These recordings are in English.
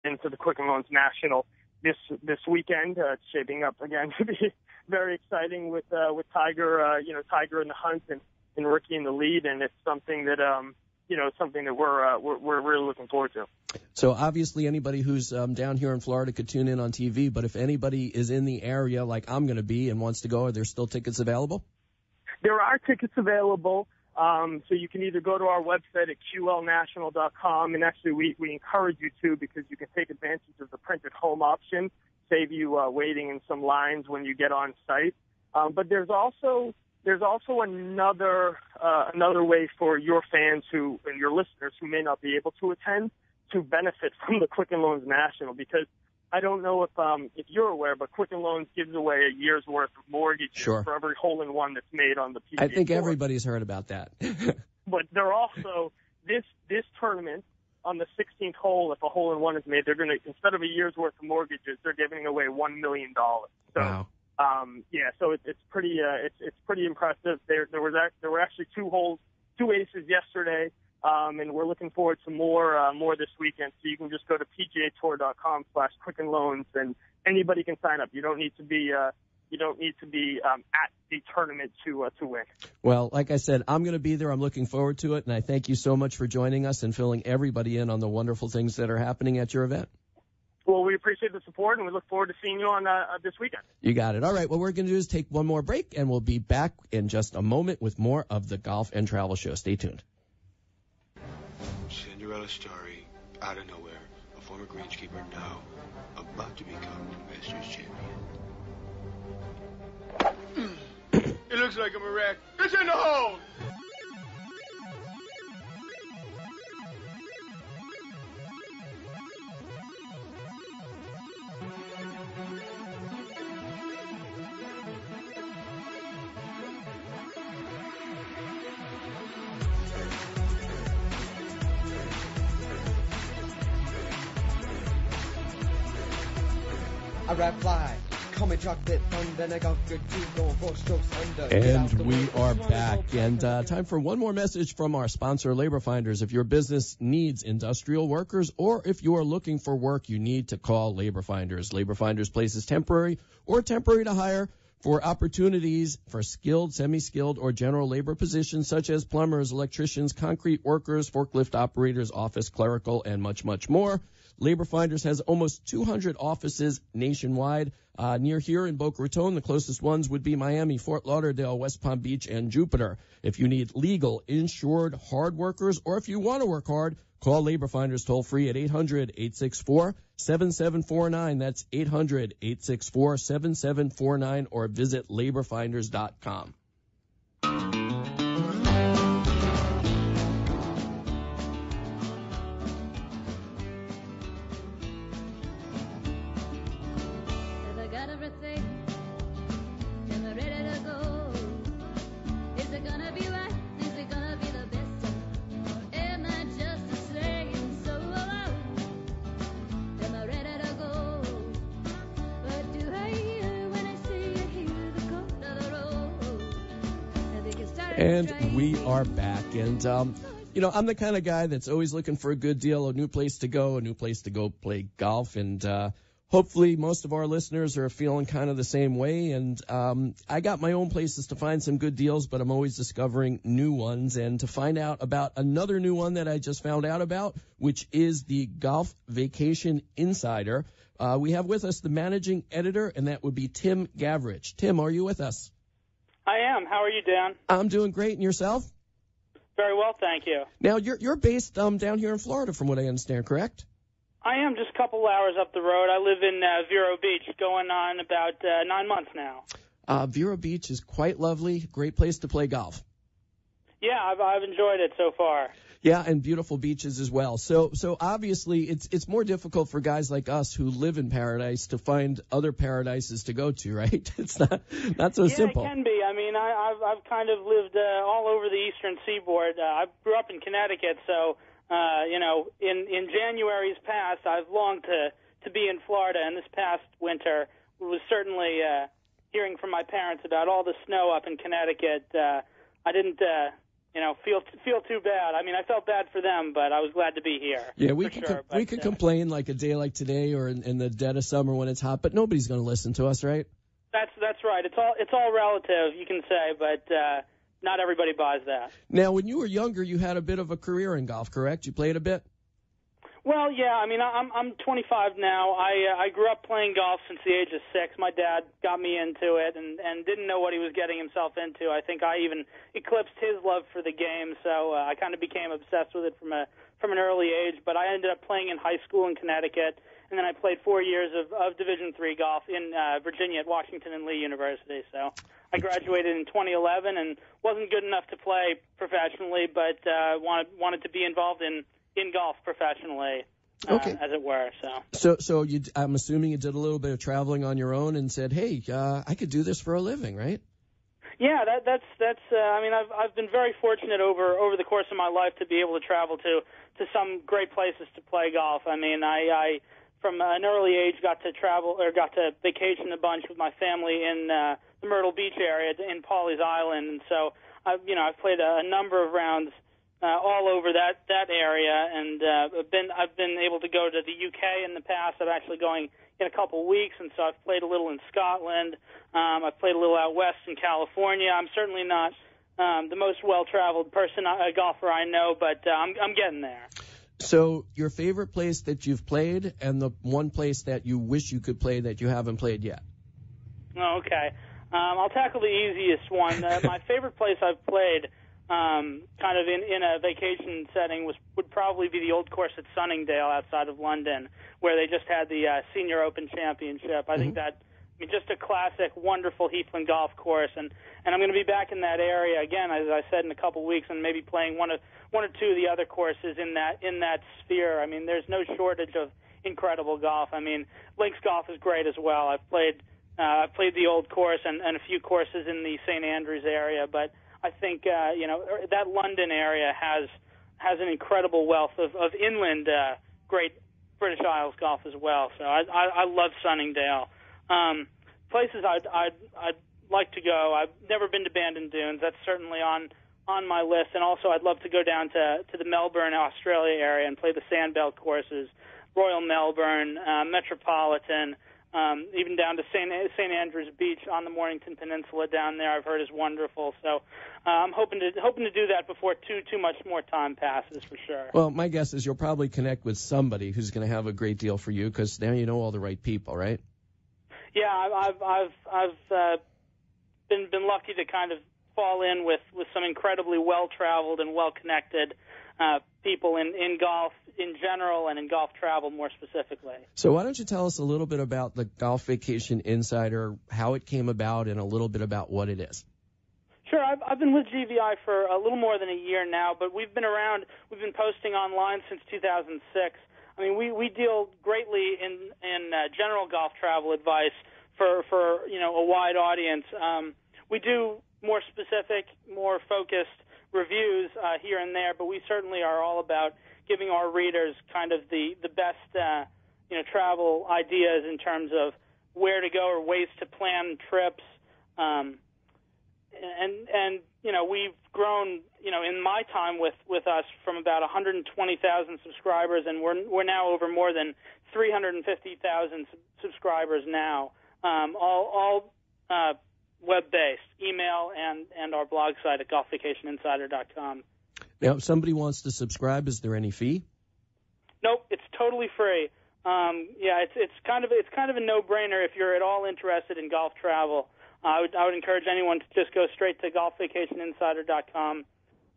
into the Quicken Loans National this weekend. It's shaping up again to be very exciting with Tiger, Tiger in the hunt and Ricky in the lead, and it's something that we're really looking forward to. So obviously anybody who's down here in Florida could tune in on TV, but if anybody is in the area like I'm going to be and wants to go, are there still tickets available? There are tickets available. So you can either go to our website at qlnational.com, and actually we encourage you to, because you can take advantage of the printed home option, save you waiting in some lines when you get on site. But there's also another way for your fans and your listeners who may not be able to attend to benefit from the Quicken Loans National, because I don't know if you're aware, but Quicken Loans gives away a year's worth of mortgages for every hole-in-one that's made on the PGA I think Tour. Everybody's heard about that. But they're also, this tournament, on the 16th hole, if a hole-in-one is made, they're going to, instead of a year's worth of mortgages, they're giving away $1 million. So, wow. So it's pretty impressive. There were actually two aces yesterday. And we're looking forward to more this weekend. So you can just go to pgatour.com/Quicken Loans, and anybody can sign up. You don't need to be at the tournament to win. Well, like I said, I'm going to be there. I'm looking forward to it, and I thank you so much for joining us and filling everybody in on the wonderful things that are happening at your event. Well, we appreciate the support, and we look forward to seeing you on this weekend. You got it. All right, what we're going to do is take one more break, and we'll be back in just a moment with more of the Golf and Travel Show. Stay tuned. Cinderella story, out of nowhere, a former greenskeeper now about to become Masters champion. It looks like I'm a wreck. It's in the hole! I rap fly, comet chocolate thunder, and I got good two going 4 strokes under. And we are back. And time for one more message from our sponsor, Labor Finders. If your business needs industrial workers, or if you are looking for work, you need to call Labor Finders. Labor Finders places temporary or temporary to hire for opportunities for skilled, semi-skilled, or general labor positions such as plumbers, electricians, concrete workers, forklift operators, office clerical, and much, much more. Labor Finders has almost 200 offices nationwide. Near here in Boca Raton, the closest ones would be Miami, Fort Lauderdale, West Palm Beach, and Jupiter. If you need legal, insured, hard workers, or if you want to work hard, call Labor Finders toll-free at 800-864-7749. That's 800-864-7749, or visit laborfinders.com. And we are back. And, I'm the kind of guy that's always looking for a good deal, a new place to go play golf. And hopefully most of our listeners are feeling kind of the same way. And I got my own places to find some good deals, but I'm always discovering new ones. And to find out about another new one that I just found out about, which is the Golf Vacation Insider, we have with us the managing editor, and that would be Tim Gavrich. Tim, are you with us? I am. How are you, Dan? I'm doing great. And yourself? Very well, thank you. Now, you're based down here in Florida, from what I understand, correct? I am, just a couple hours up the road. I live in Vero Beach, going on about 9 months now. Vero Beach is quite lovely. Great place to play golf. Yeah, I've enjoyed it so far. Yeah, and beautiful beaches as well. So obviously it's more difficult for guys like us who live in paradise to find other paradises to go to, right? It's not so simple. Yeah, it can be. I mean, I've kind of lived all over the eastern seaboard. I grew up in Connecticut, so in January's past, I've longed to be in Florida, and this past winter was certainly hearing from my parents about all the snow up in Connecticut. I didn't feel too bad. I mean, I felt bad for them, but I was glad to be here. Yeah, we could complain like a day like today or in the dead of summer when it's hot, but nobody's going to listen to us, right? That's right. It's all relative, you can say, but not everybody buys that. Now, when you were younger, you had a bit of a career in golf, correct? You played a bit? Well, yeah. I mean, I'm 25 now. I grew up playing golf since the age of 6. My dad got me into it and didn't know what he was getting himself into. I think I even eclipsed his love for the game, so I kind of became obsessed with it from an early age. But I ended up playing in high school in Connecticut, and then I played 4 years of Division III golf in Virginia at Washington and Lee University. So I graduated in 2011 and wasn't good enough to play professionally, but wanted to be involved in golf professionally, as it were. So I'm assuming you did a little bit of traveling on your own and said, hey, I could do this for a living, right? Yeah, that's. I mean, I've been very fortunate over the course of my life to be able to travel to some great places to play golf. I mean, I from an early age got to vacation a bunch with my family in the Myrtle Beach area in Pawleys Island, and so I've played a number of rounds all over that area, and I've been able to go to the UK in the past. I'm actually going in a couple of weeks, and so I've played a little in Scotland. I've played a little out west in California. I'm certainly not the most well-traveled golfer I know, but I'm getting there. So your favorite place that you've played and the one place that you wish you could play that you haven't played yet? Oh, okay. I'll tackle the easiest one. My favorite place I've played kind of in a vacation setting would probably be the old course at Sunningdale outside of London, where they just had the Senior Open Championship. I think that, just a classic, wonderful Heathland golf course, and I'm going to be back in that area again, as I said, in a couple of weeks, and maybe playing one or two of the other courses in that sphere. I mean, there's no shortage of incredible golf. I mean, links golf is great as well. I've played the old course and a few courses in the St. Andrews area, but I think that London area has an incredible wealth of inland great British Isles golf as well. So I love Sunningdale. Places I'd like to go. I've never been to Bandon Dunes. That's certainly on my list. And also I'd love to go down to the Melbourne, Australia area and play the Sandbelt courses, Royal Melbourne, Metropolitan. Even down to St. Andrews Beach on the Mornington Peninsula down there, I've heard is wonderful. So I'm hoping to do that before too much more time passes, for sure. Well, my guess is you'll probably connect with somebody who's going to have a great deal for you, because now you know all the right people, right? Yeah, I've been lucky to kind of fall in with some incredibly well-traveled and well-connected people in golf in general and in golf travel more specifically. So why don't you tell us a little bit about the Golf Vacation Insider, how it came about, and a little bit about what it is? Sure. I've been with GVI for a little more than a year now, but we've been around. We've been posting online since 2006. I mean, we deal greatly in general golf travel advice for a wide audience. We do more specific, more focused reviews here and there, but we certainly are all about giving our readers kind of the best travel ideas in terms of where to go or ways to plan trips. And we've grown in my time with us from about 120,000 subscribers, and we're now over more than 350,000 subscribers now, all web-based, email and our blog site at golfvacationinsider.com. Now, if somebody wants to subscribe, is there any fee? Nope, it's totally free. It's kind of a no-brainer if you're at all interested in golf travel. I would encourage anyone to just go straight to golfvacationinsider.com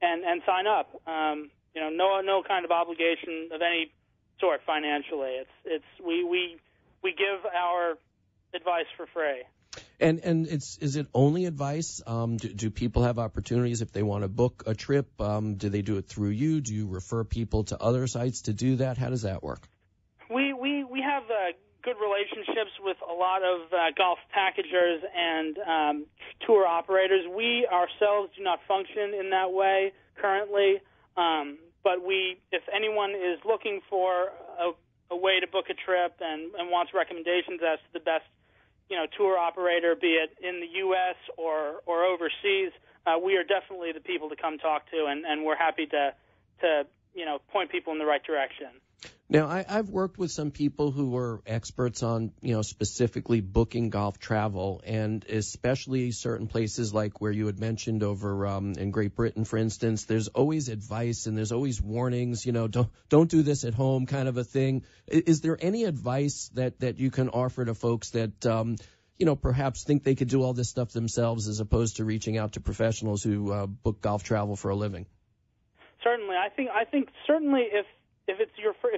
and sign up. No kind of obligation of any sort financially. We give our advice for free. And is it only advice? Do people have opportunities if they want to book a trip? Do they do it through you? Do you refer people to other sites to do that? How does that work? We have good relationships with a lot of golf packagers and tour operators. We ourselves do not function in that way currently, but if anyone is looking for a way to book a trip and wants recommendations as to the best tour operator, be it in the U.S. or overseas, we are definitely the people to come talk to, and we're happy to point people in the right direction. Now, I've worked with some people who are experts on, specifically booking golf travel, and especially certain places like where you had mentioned over in Great Britain, for instance. There's always advice and there's always warnings. Don't do this at home, kind of a thing. Is there any advice that you can offer to folks that perhaps think they could do all this stuff themselves as opposed to reaching out to professionals who book golf travel for a living? Certainly, I think certainly if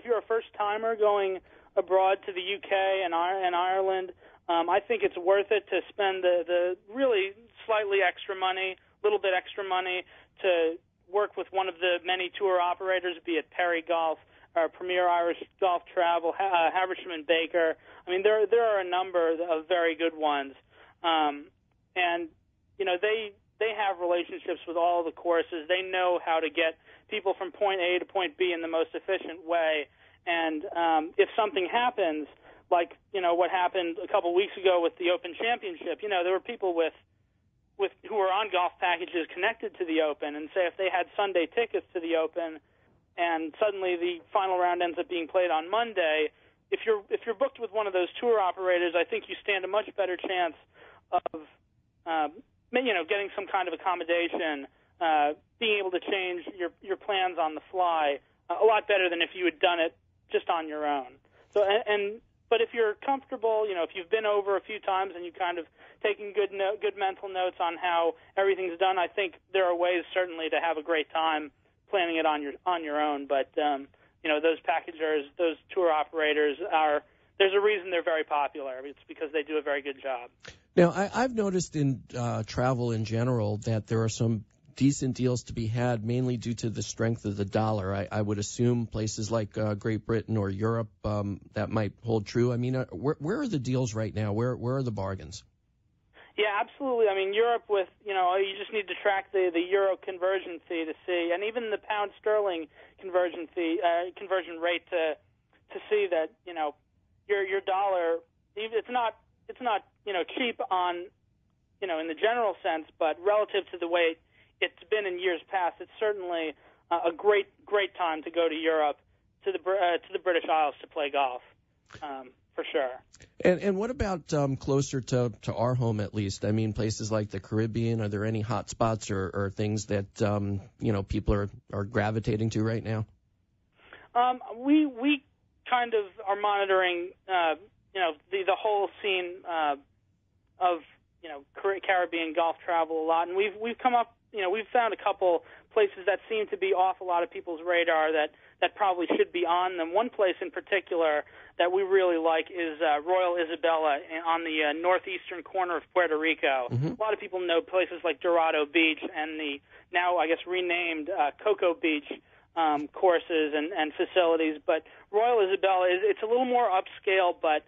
you're a first timer going abroad to the UK and Ireland, I think it's worth it to spend the really slightly extra money, little bit extra money, to work with one of the many tour operators, be it Perry Golf, Premier Irish Golf Travel, Haversham and Baker. I mean, there are a number of very good ones, and they have relationships with all the courses. They know how to get people from point A to point B in the most efficient way. And if something happens, like what happened a couple weeks ago with the Open Championship, there were people who were on golf packages connected to the Open, and say if they had Sunday tickets to the Open, and suddenly the final round ends up being played on Monday, if you're booked with one of those tour operators, I think you stand a much better chance of getting some kind of accommodation, being able to change your plans on the fly a lot better than if you had done it just on your own. So, but if you're comfortable, if you've been over a few times and you kind of taken good mental notes on how everything's done, I think there are ways certainly to have a great time planning it on your own. But those packagers, those tour operators there's a reason they're very popular. It's because they do a very good job. Now, I've noticed in travel in general that there are some decent deals to be had, mainly due to the strength of the dollar. I would assume places like Great Britain or Europe, that might hold true. I mean, where are the deals right now? Where are the bargains? Yeah, absolutely. I mean, Europe with, you just need to track the euro conversion fee to see, and even the pound sterling conversion rate to see that, your dollar, it's not cheap on, in the general sense, but relative to the way it's been in years past, it's certainly a great time to go to Europe, to the British Isles to play golf, for sure. And what about closer to our home, at least? I mean, places like the Caribbean. Are there any hot spots or things that people are gravitating to right now? We kind of are monitoring the whole scene of Caribbean golf travel a lot, and we've come up. We've found a couple places that seem to be off a lot of people's radar that probably should be on them. One place in particular that we really like is Royal Isabella on the northeastern corner of Puerto Rico. Mm-hmm. A lot of people know places like Dorado Beach and the now, I guess, renamed Cocoa Beach courses and facilities. But Royal Isabella it's a little more upscale, but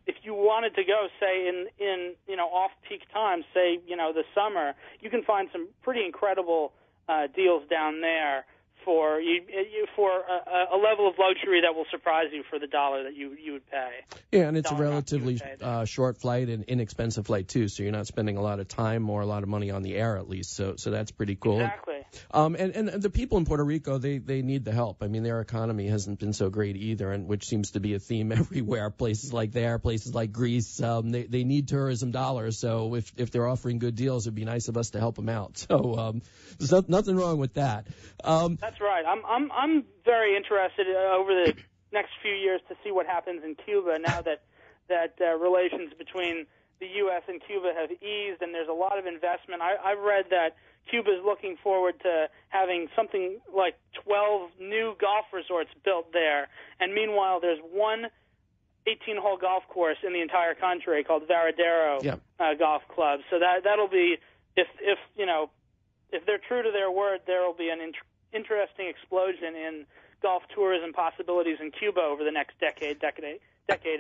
if you wanted to go, say, in off-peak times, say, the summer, you can find some pretty incredible deals down there for a level of luxury that will surprise you for the dollar that you would pay. Yeah, and it's a relatively short flight and inexpensive flight, too, so you're not spending a lot of time or a lot of money on the air, at least, so that's pretty cool. Exactly. And the people in Puerto Rico, they need the help. I mean, their economy hasn't been so great either, and which seems to be a theme everywhere. Places like there, places like Greece, they need tourism dollars. So if they're offering good deals, it'd be nice of us to help them out. So there's nothing wrong with that. That's right. I'm very interested over the next few years to see what happens in Cuba now that relations between the U.S. and Cuba have eased, and there's a lot of investment. I've read that Cuba is looking forward to having something like 12 new golf resorts built there, and meanwhile there's one 18-hole golf course in the entire country called Varadero Golf Club. So that'll be, if they're true to their word, there will be an interesting explosion in golf tourism possibilities in Cuba over the next decade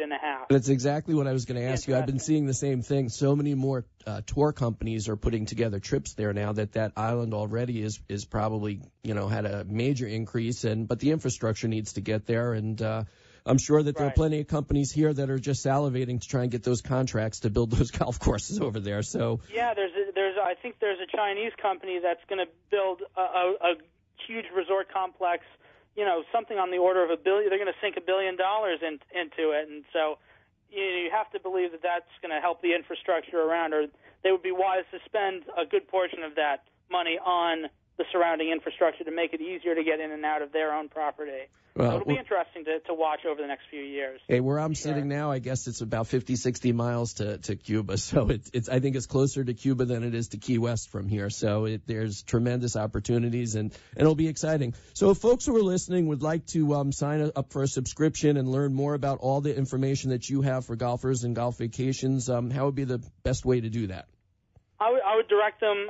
and a half. That's exactly what I was going to ask you. I've been seeing the same thing. So many more tour companies are putting together trips there now that island already is probably, had a major increase, but the infrastructure needs to get there. And I'm sure that there are plenty of companies here that are just salivating to try and get those contracts to build those golf courses over there. So yeah, I think there's a Chinese company that's going to build a huge resort complex. Something on the order of $1 billion. They're going to sink $1 billion into it, and so you have to believe that that's going to help the infrastructure around, or they would be wise to spend a good portion of that money on the surrounding infrastructure to make it easier to get in and out of their own property. Well, so it'll be interesting to watch over the next few years. Hey, where I'm sitting now, I guess it's about 50, 60 miles to Cuba. So I think it's closer to Cuba than it is to Key West from here. So there's tremendous opportunities, and it'll be exciting. So if folks who are listening would like to sign up for a subscription and learn more about all the information that you have for golfers and golf vacations, how would be the best way to do that? I would direct them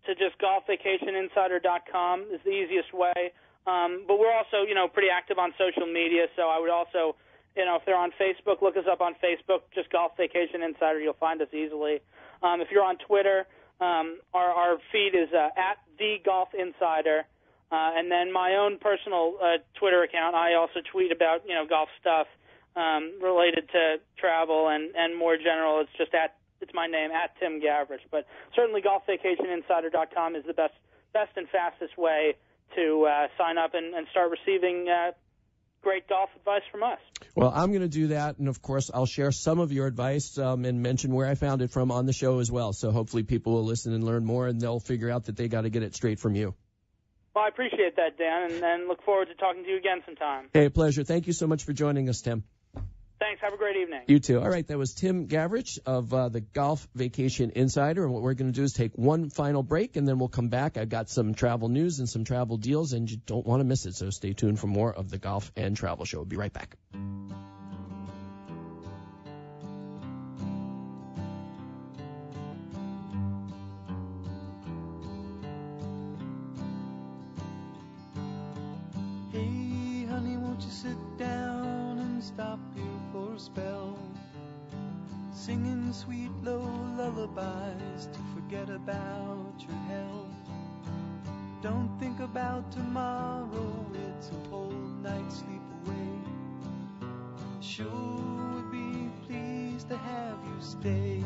to just golfvacationinsider.com is the easiest way. But we're also, pretty active on social media, so I would also, if they're on Facebook, look us up on Facebook, just Golf Vacation Insider. You'll find us easily. If you're on Twitter, our feed is at The Golf Insider. And then my own personal Twitter account, I also tweet about, golf stuff related to travel and more general. It's just it's my name, at Tim Gavrich. But certainly golfvacationinsider.com is the best and fastest way to sign up and start receiving great golf advice from us. Well, I'm going to do that, and of course, I'll share some of your advice and mention where I found it from on the show as well. So hopefully people will listen and learn more, and they'll figure out that they got to get it straight from you. Well, I appreciate that, Dan, and look forward to talking to you again sometime. Hey, pleasure. Thank you so much for joining us, Tim. Thanks. Have a great evening. You too. All right, that was Tim Gavrich of the Golf Vacation Insider, and what we're going to do is take one final break, and then we'll come back. I've got some travel news and some travel deals, and you don't want to miss it, so stay tuned for more of the Golf and Travel Show. We'll be right back. Hey, honey, won't you sit down and stop here for a spell, singing sweet low lullabies to forget about your hell. Don't think about tomorrow, it's a whole night's sleep away. Sure would be pleased to have you stay.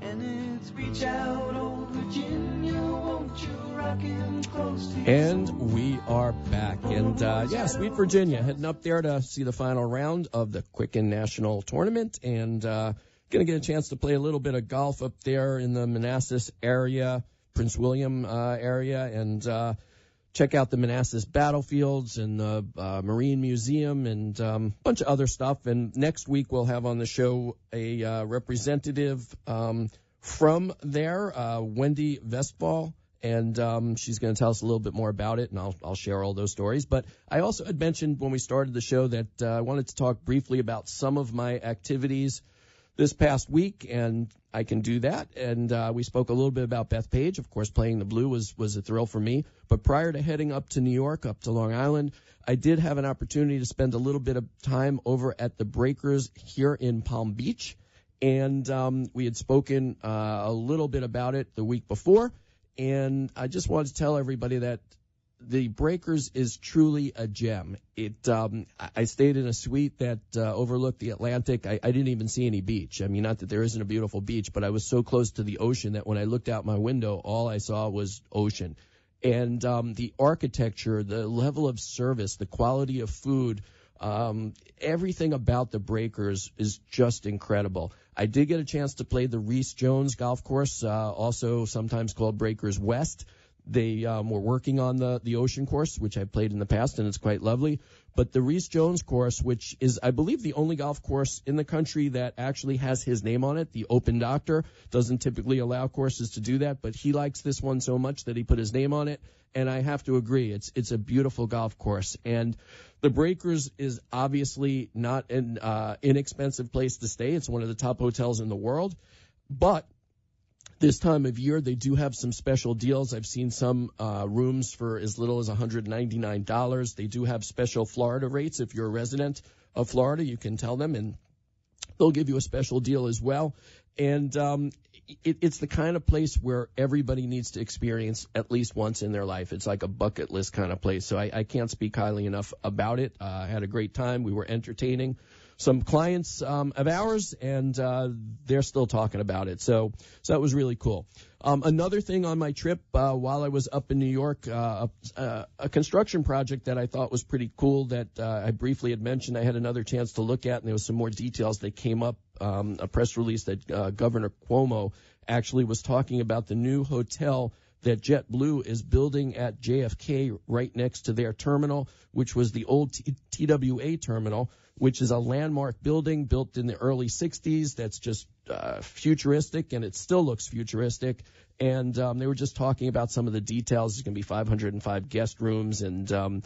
And it's reach out, old Virginia, won't you rock him close to you? And we are back. And, Sweet Virginia, heading up there to see the final round of the Quicken National Tournament. And going to get a chance to play a little bit of golf up there in the Manassas area, Prince William area, and check out the Manassas battlefields and the Marine Museum and a bunch of other stuff. And next week we'll have on the show a representative from there, Wendy Vestfall, and she's going to tell us a little bit more about it, and I'll share all those stories. But I also had mentioned when we started the show that I wanted to talk briefly about some of my activities this past week, and I can do that. And we spoke a little bit about Bethpage. Of course, playing the Blue was a thrill for me. But prior to heading up to New York, up to Long Island, I did have an opportunity to spend a little bit of time over at the Breakers here in Palm Beach. And we had spoken a little bit about it the week before. And I just wanted to tell everybody that the Breakers is truly a gem. I stayed in a suite that overlooked the Atlantic. I didn't even see any beach. I mean, not that there isn't a beautiful beach, but I was so close to the ocean that when I looked out my window, all I saw was ocean. And the architecture, the level of service, the quality of food, everything about the Breakers is just incredible. I did get a chance to play the Reese Jones golf course, also sometimes called Breakers West. They were working on the ocean course, which I've played in the past, and it's quite lovely. But the Reese Jones course, which is, I believe, the only golf course in the country that actually has his name on it, the Open Doctor, doesn't typically allow courses to do that, but he likes this one so much that he put his name on it. And I have to agree, it's a beautiful golf course. And the Breakers is obviously not an inexpensive place to stay. It's one of the top hotels in the world. But this time of year, they do have some special deals. I've seen some rooms for as little as $199. They do have special Florida rates. If you're a resident of Florida, you can tell them, and they'll give you a special deal as well. And it's the kind of place where everybody needs to experience at least once in their life. It's like a bucket list kind of place. So I can't speak highly enough about it. I had a great time. We were entertaining some clients of ours, and they're still talking about it. So that was really cool. Another thing on my trip while I was up in New York, a construction project that I thought was pretty cool that I briefly had mentioned. I had another chance to look at, and there was some more details that came up. A press release that Governor Cuomo actually was talking about the new hotel that JetBlue is building at JFK right next to their terminal, which was the old TWA terminal, which is a landmark building built in the early 60s that's just futuristic, and it still looks futuristic. And they were just talking about some of the details. There's going to be 505 guest rooms, and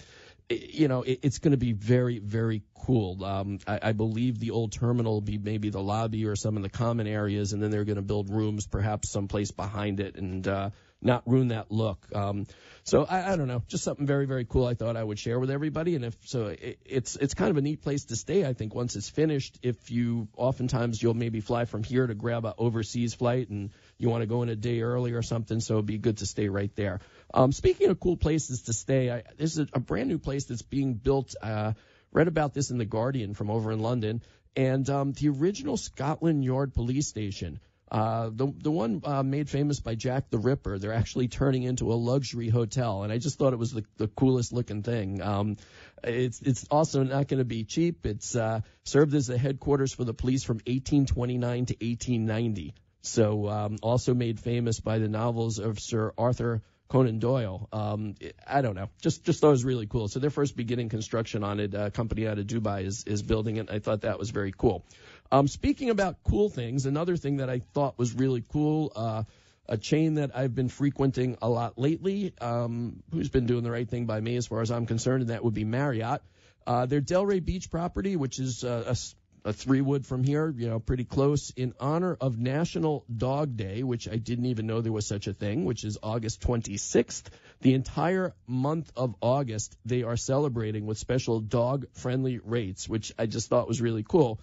it's going to be very, very cool. I believe the old terminal will be maybe the lobby or some of the common areas, and then they're going to build rooms perhaps someplace behind it and not ruin that look. So I don't know, just something very, very cool I thought I would share with everybody. And it's kind of a neat place to stay, I think, once it's finished. Oftentimes you'll maybe fly from here to grab an overseas flight and you want to go in a day early or something, so it'd be good to stay right there. Speaking of cool places to stay, there's a brand new place that's being built. Read about this in The Guardian from over in London. And the original Scotland Yard police station, the one made famous by Jack the Ripper, they're actually turning into a luxury hotel. And I just thought it was the coolest looking thing. It's also not going to be cheap. It's served as the headquarters for the police from 1829 to 1890. So also made famous by the novels of Sir Arthur Conan Doyle. I don't know. Just thought it was really cool. So they're first beginning construction on it. A company out of Dubai is building it. I thought that was very cool. Speaking about cool things, another thing that I thought was really cool, a chain that I've been frequenting a lot lately, who's been doing the right thing by me as far as I'm concerned, and that would be Marriott. Their Delray Beach property, which is a 3-wood from here, pretty close, in honor of National Dog Day, which I didn't even know there was such a thing, which is August 26th. The entire month of August, they are celebrating with special dog-friendly rates, which I just thought was really cool.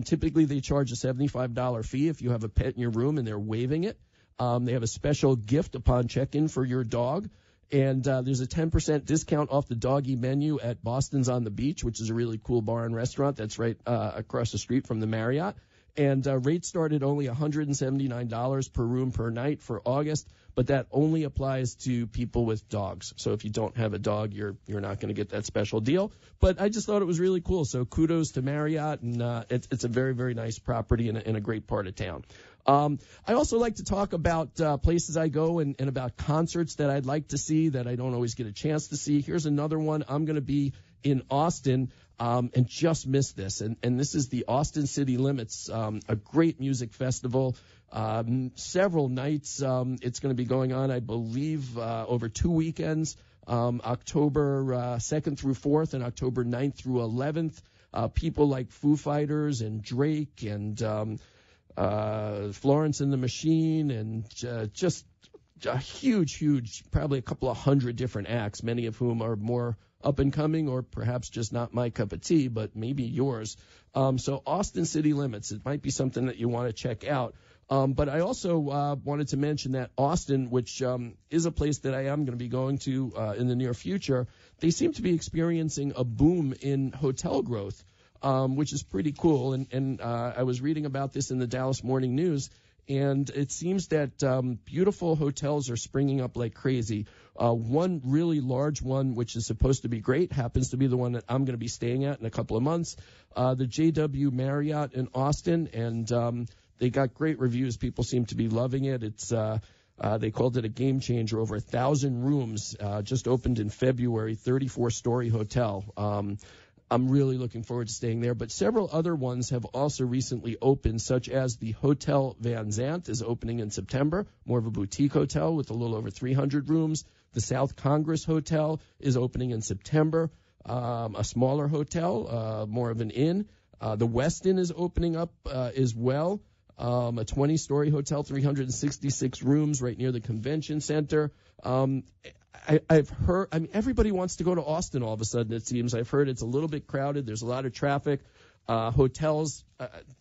Typically, they charge a $75 fee if you have a pet in your room and they're waiving it. They have a special gift upon check-in for your dog. And there's a 10% discount off the doggy menu at Boston's on the Beach, which is a really cool bar and restaurant that's right across the street from the Marriott. And rates start at only $179 per room per night for August, but that only applies to people with dogs. So if you don't have a dog, you're not going to get that special deal. But I just thought it was really cool. So kudos to Marriott, and it's a very, very nice property in a great part of town. I also like to talk about places I go and about concerts that I'd like to see that I don't always get a chance to see. Here's another one. I'm going to be in Austin and just missed this. And this is the Austin City Limits, a great music festival, several nights. It's going to be going on, I believe, over 2 weekends, October 2nd through 4th and October 9th through 11th. People like Foo Fighters and Drake and Florence and the Machine, and just a huge, probably a couple of hundred different acts, many of whom are more up and coming or perhaps just not my cup of tea, but maybe yours. So Austin City Limits, it might be something that you want to check out. But I also wanted to mention that Austin, which is a place that I am going to be going to in the near future, they seem to be experiencing a boom in hotel growth. Which is pretty cool. And I was reading about this in the Dallas Morning News, and it seems that beautiful hotels are springing up like crazy. One really large one, which is supposed to be great, happens to be the one that I'm going to be staying at in a couple of months, the JW Marriott in Austin, and they got great reviews. People seem to be loving it. It's they called it a game changer. Over 1,000 rooms, just opened in February, 34-story hotel. I'm really looking forward to staying there. But several other ones have also recently opened, such as the Hotel Van Zandt is opening in September, more of a boutique hotel with a little over 300 rooms. The South Congress Hotel is opening in September, a smaller hotel, more of an inn. The Westin is opening up as well, a 20-story hotel, 366 rooms right near the convention center. I've heard, everybody wants to go to Austin all of a sudden, it seems. I've heard it's a little bit crowded. There's a lot of traffic. Hotels,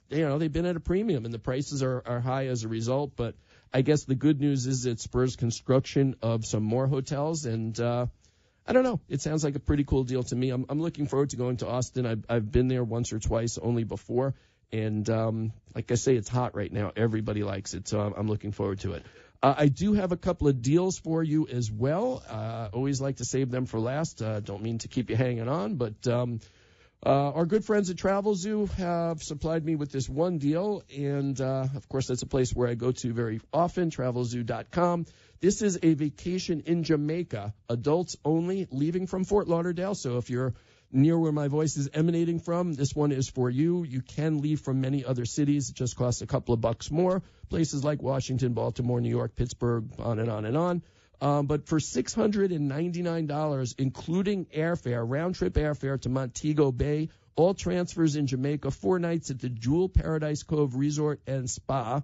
they've been at a premium, and the prices are high as a result. But I guess the good news is it spurs construction of some more hotels, and I don't know. It sounds like a pretty cool deal to me. I'm looking forward to going to Austin. I've been there once or twice only before, and like I say, it's hot right now. Everybody likes it, so I'm looking forward to it. I do have a couple of deals for you as well. Always like to save them for last. Don't mean to keep you hanging on, but our good friends at Travel Zoo have supplied me with this one deal, and of course that's a place where I go to very often, travelzoo.com. This is a vacation in Jamaica, adults only, leaving from Fort Lauderdale. So if you're near where my voice is emanating from, this one is for you. You can leave from many other cities. It just costs a couple of bucks more. Places like Washington, Baltimore, New York, Pittsburgh, on and on and on. But for $699, including airfare, round-trip airfare to Montego Bay, all transfers in Jamaica, 4 nights at the Jewel Paradise Cove Resort and Spa,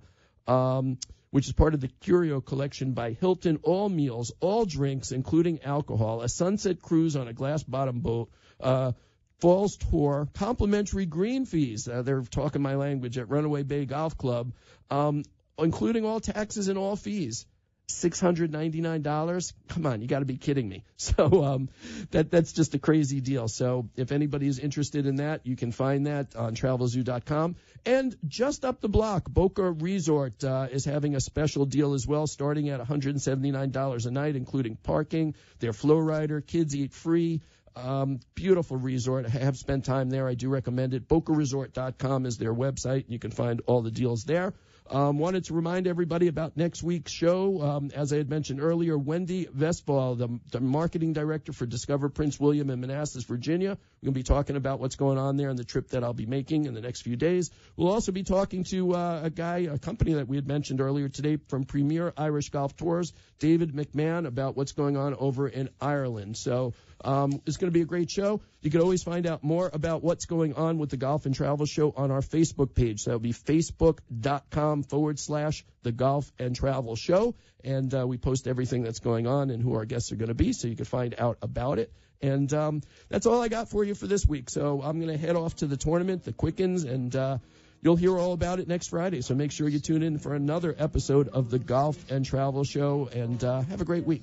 which is part of the Curio Collection by Hilton, all meals, all drinks, including alcohol, a sunset cruise on a glass-bottom boat, falls tour, complimentary green fees. They're talking my language at Runaway Bay Golf Club, including all taxes and all fees. $699? Come on, you got to be kidding me. So that's just a crazy deal. So if anybody is interested in that, you can find that on travelzoo.com. And just up the block, Boca Resort is having a special deal as well, starting at $179 a night, including parking, their flow rider, kids eat free. Beautiful resort. I have spent time there. I do recommend it. BocaResort.com is their website. You can find all the deals there. Wanted to remind everybody about next week's show. As I had mentioned earlier, Wendy Westphal, the marketing director for Discover Prince William in Manassas, Virginia. We're going to be talking about what's going on there and the trip that I'll be making in the next few days. We'll also be talking to a company that we had mentioned earlier today from Premier Irish Golf Tours, David McMahon, about what's going on over in Ireland. So it's going to be a great show. You can always find out more about what's going on with the Golf and Travel Show on our Facebook page. So that'll be facebook.com/The Golf and Travel Show. And we post everything that's going on and who our guests are going to be, so you can find out about it. And that's all I got for you for this week. So I'm going to head off to the tournament, the Quickens, and you'll hear all about it next Friday. So make sure you tune in for another episode of the Golf and Travel Show, and have a great week.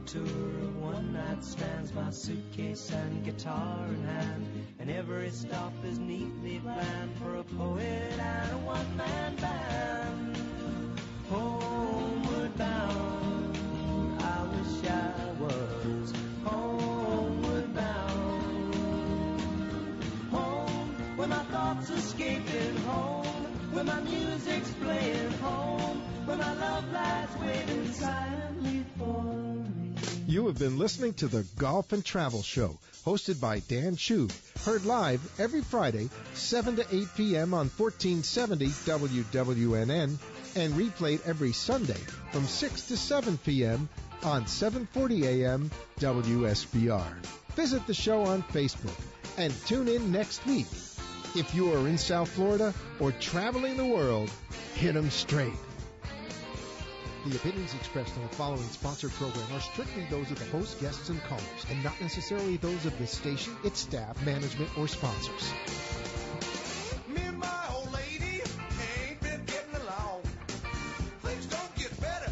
Tour of one-night stands, my suitcase and guitar in hand, and every stop is neatly planned for a poet and a one-man band. Homeward bound, I wish I was homeward bound. Home, where my thoughts escaping, home, where my music's playing, home, where my love lies waiting silently for me. You have been listening to the Golf and Travel Show, hosted by Dan Chu, heard live every Friday, 7 to 8 p.m. on 1470 WWNN, and replayed every Sunday from 6 to 7 p.m. on 740 a.m. WSBR. Visit the show on Facebook and tune in next week. If you are in South Florida or traveling the world, hit 'em straight. The opinions expressed on the following sponsored program are strictly those of the host, guests, and callers, and not necessarily those of the station, its staff, management, or sponsors. Me and my old lady ain't been getting along. Things don't get better,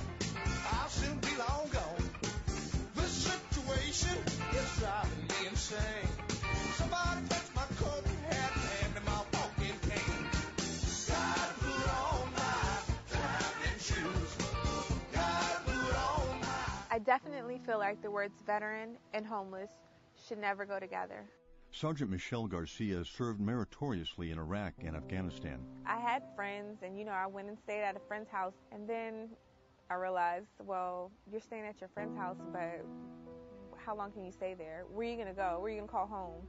I'll soon be long gone. This situation is driving me insane. Somebody touch my coat hat and my walking cane. Gotta put on my driving shoes. I definitely feel like the words veteran and homeless should never go together. Sergeant Michelle Garcia served meritoriously in Iraq and Afghanistan. I had friends, and I went and stayed at a friend's house, and then I realized, well, you're staying at your friend's house, but how long can you stay there? Where are you going to go? Where are you going to call home?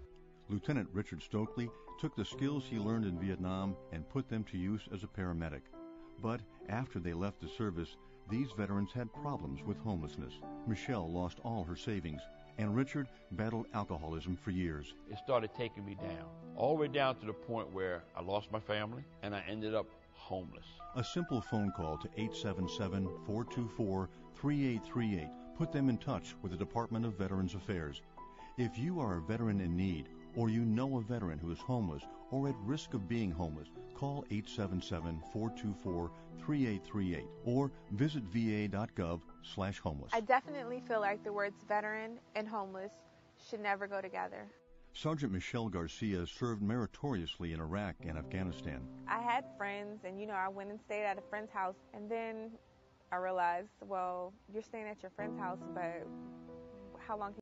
Lieutenant Richard Stokely took the skills he learned in Vietnam and put them to use as a paramedic. But after they left the service, these veterans had problems with homelessness. Michelle lost all her savings, and Richard battled alcoholism for years. It started taking me down, all the way down to the point where I lost my family, and I ended up homeless. A simple phone call to 877-424-3838 put them in touch with the Department of Veterans Affairs. If you are a veteran in need, or you know a veteran who is homeless or at risk of being homeless, call 877-424-3838 or visit va.gov/homeless. I definitely feel like the words veteran and homeless should never go together. Sergeant Michelle Garcia served meritoriously in Iraq and Afghanistan. I had friends, and I went and stayed at a friend's house, and then I realized, well, you're staying at your friend's house, but how long